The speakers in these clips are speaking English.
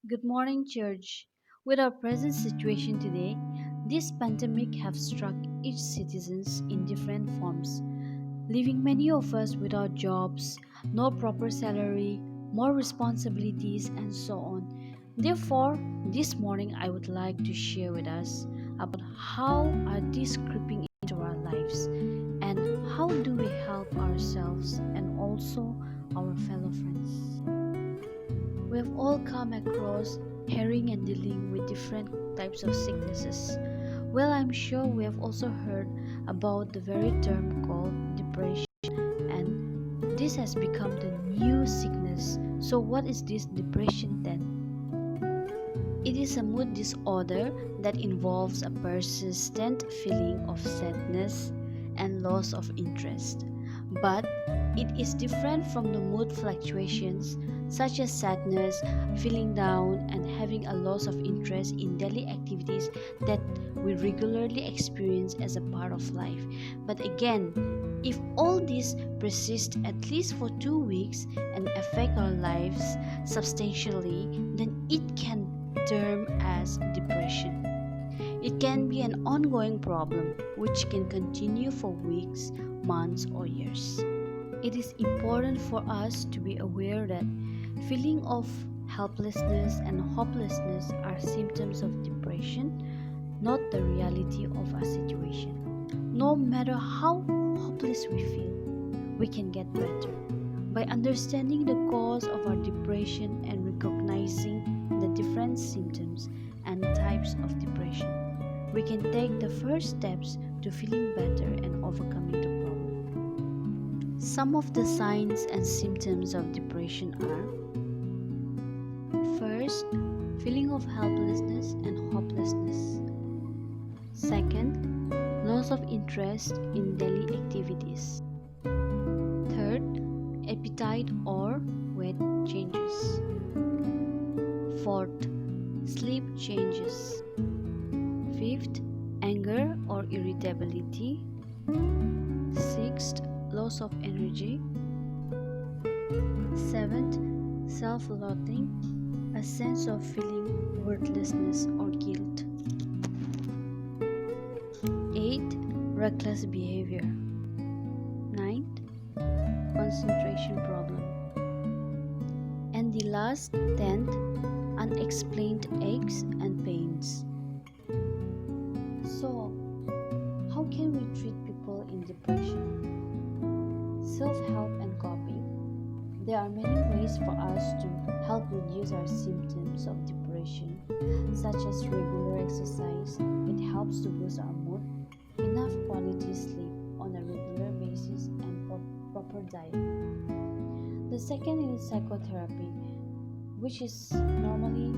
Good morning, Church. With our present situation today, this pandemic have struck each citizens in different forms, leaving many of us without jobs, no proper salary, more responsibilities, and so on. Therefore, this morning I would like to share with us about how are these creeping into our lives and how do we help ourselves and also our fellow friends. We have all come across hearing and dealing with different types of sicknesses. Well, I'm sure we have also heard about the very term called depression, and this has become the new sickness. So, what is this depression then? It is a mood disorder that involves a persistent feeling of sadness and loss of interest. But it is different from the mood fluctuations such as sadness, feeling down, and having a loss of interest in daily activities that we regularly experience as a part of life. But again, if all this persists at least for 2 weeks and affect our lives substantially, then it can term as depression. It can be an ongoing problem which can continue for weeks, months, or years. It is important for us to be aware that feeling of helplessness and hopelessness are symptoms of depression, not the reality of our situation. No matter how hopeless we feel, we can get better. By understanding the cause of our depression and recognizing the different symptoms and types of depression, we can take the first steps to feeling better and overcoming the problem. Some of the signs and symptoms of depression are: first, feeling of helplessness and hopelessness. Second, loss of interest in daily activities. Third, appetite or weight changes. Fourth, sleep changes. Fifth, anger or irritability. Sixth, loss of energy. Seventh, self-loathing, a sense of feeling worthlessness or guilt. Eighth, reckless behavior. Ninth, concentration problem. And the last, 10th, unexplained aches and pains. So, how can we treat people in depression? Self-help and coping. There are many ways for us to help reduce our symptoms of depression, such as regular exercise. It helps to boost our mood, enough quality sleep on a regular basis, and proper diet. The second is psychotherapy, which is normally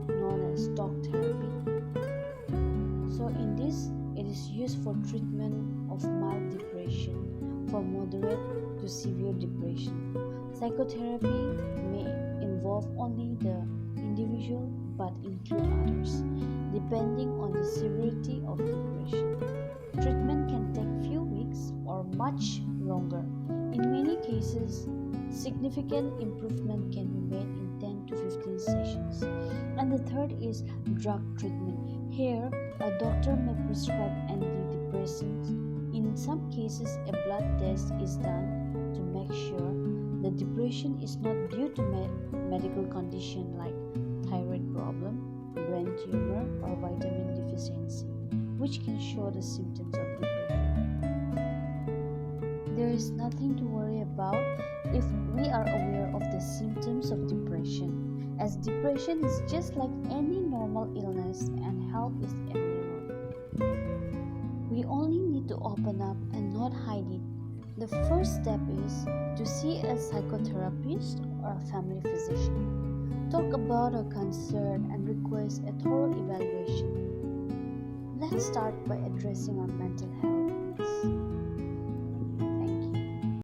known as talk therapy. So in this, it is used for treatment of mild depression, for moderate to severe depression. Psychotherapy may involve only the individual but include others, depending on the severity of depression. Treatment can take few weeks or much longer. In many cases, significant improvement can be made in 10 to 15 sessions. And the third is drug treatment. Here, a doctor may prescribe antidepressants. In some cases, a blood test is done to make sure the depression is not due to medical condition like thyroid problem, brain tumor, or vitamin deficiency, which can show the symptoms of depression. There is nothing to worry about if we are aware of the symptoms of depression, as depression is just like any normal illness and help is available. We only need to open up and not hide it. The first step is to see a psychotherapist or a family physician. Talk about our concern and request a thorough evaluation. Let's start by addressing our mental health.